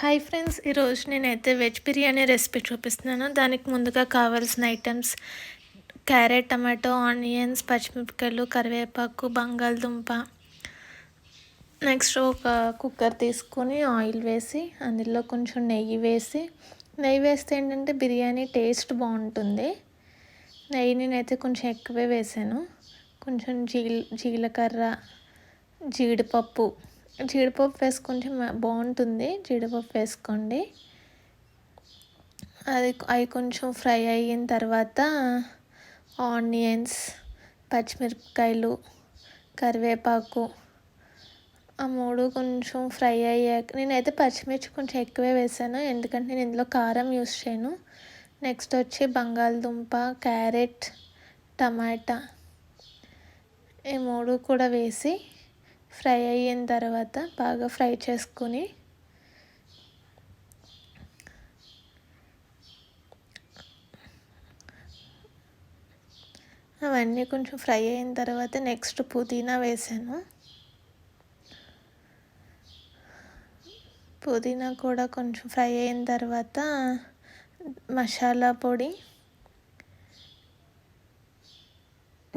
Hi friends, ఈరోజు నేనైతే veg biryani recipe చూపిస్తున్నాను. దానికి ముందుగా కావాల్సిన ఐటమ్స్ క్యారెట్, టమాటో, ఆనియన్స్, పచ్చిమిరపకాయలు, కరివేపాకు, బంగాళదుంప. నెక్స్ట్ ఒక కుక్కర్ తీసుకొని ఆయిల్ వేసి అందులో కొంచెం నెయ్యి వేస్తే ఏంటంటే బిర్యానీ టేస్ట్ బాగుంటుంది. నెయ్యి నేనైతే కొంచెం ఎక్కువే వేసాను. కొంచెం జీలకర్ర, జీడిపప్పు వేసుకుంటే బాగుంటుంది. జీడిపప్పు వేసుకోండి. అవి కొంచెం ఫ్రై అయిన తర్వాత ఆనియన్స్, పచ్చిమిరపకాయలు, కరివేపాకు ఆ మూడు కొంచెం ఫ్రై అయ్యాక నేనైతే పచ్చిమిర్చి కొంచెం ఎక్కువే వేసాను, ఎందుకంటే నేను ఇందులో కారం యూస్ చేయను. నెక్స్ట్ వచ్చి బంగాళదుంప, క్యారెట్, టమాటా ఈ మూడు కూడా వేసి ఫ్రై అయిన తర్వాత బాగా ఫ్రై చేసుకొని అవన్నీ కొంచెం ఫ్రై అయిన తర్వాత నెక్స్ట్ పుదీనా వేసాను. పుదీనా కూడా కొంచెం ఫ్రై అయిన తర్వాత మసాలా పొడి,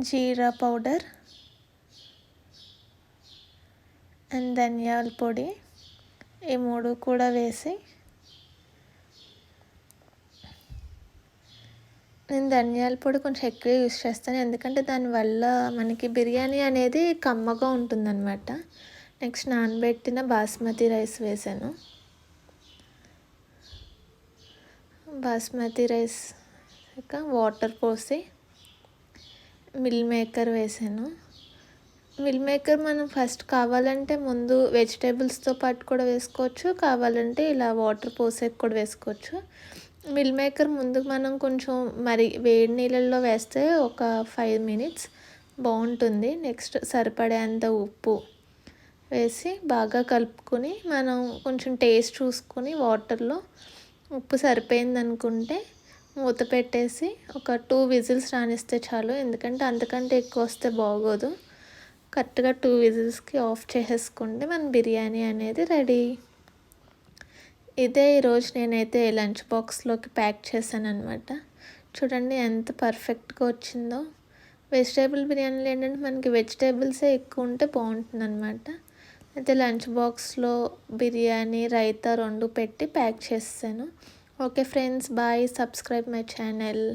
జీరా పౌడర్ అండ్ ధనియాల పొడి ఈ మూడు కూడా వేసి, నేను ధనియాల పొడి కొంచెం ఎక్కువ యూస్ చేస్తాను, ఎందుకంటే దానివల్ల మనకి బిర్యానీ అనేది కమ్మగా ఉంటుందన్నమాట. నెక్స్ట్ నానబెట్టిన బాస్మతి రైస్ వేసాను. బాస్మతి రైస్ వాటర్ పోసి మిల్ మేకర్ వేసాను. మిల్ మేకర్ మనం ఫస్ట్ కావాలంటే ముందు వెజిటేబుల్స్తో పాటు కూడా వేసుకోవచ్చు, కావాలంటే ఇలా వాటర్ పోసేకి కూడా వేసుకోవచ్చు. మిల్ మేకర్ ముందు మనం కొంచెం వేడి నీళ్ళల్లో వేస్తే ఒక 5 minutes బాగుంటుంది. నెక్స్ట్ సరిపడేంత ఉప్పు వేసి బాగా కలుపుకొని మనం కొంచెం టేస్ట్ చూసుకొని వాటర్లో ఉప్పు సరిపోయింది అనుకుంటే మూత పెట్టేసి ఒక 2 whistles రానిస్తే చాలు, ఎందుకంటే అంతకంటే ఎక్కువ వస్తే బాగోదు. కరెక్ట్గా 2 whistles ఆఫ్ చేసేసుకుంటే మన బిర్యానీ అనేది రెడీ. ఇదే ఈరోజు నేనైతే లంచ్ బాక్స్లోకి ప్యాక్ చేశాను అనమాట. చూడండి ఎంత పర్ఫెక్ట్గా వచ్చిందో. వెజిటేబుల్ బిర్యానీలో ఏంటంటే మనకి వెజిటేబుల్సే ఎక్కువ ఉంటే బాగుంటుంది అనమాట. అయితే లంచ్ బాక్స్లో బిర్యానీ, రైతా 2 పెట్టి ప్యాక్ చేసాను. Okay friends, bye. Subscribe my channel.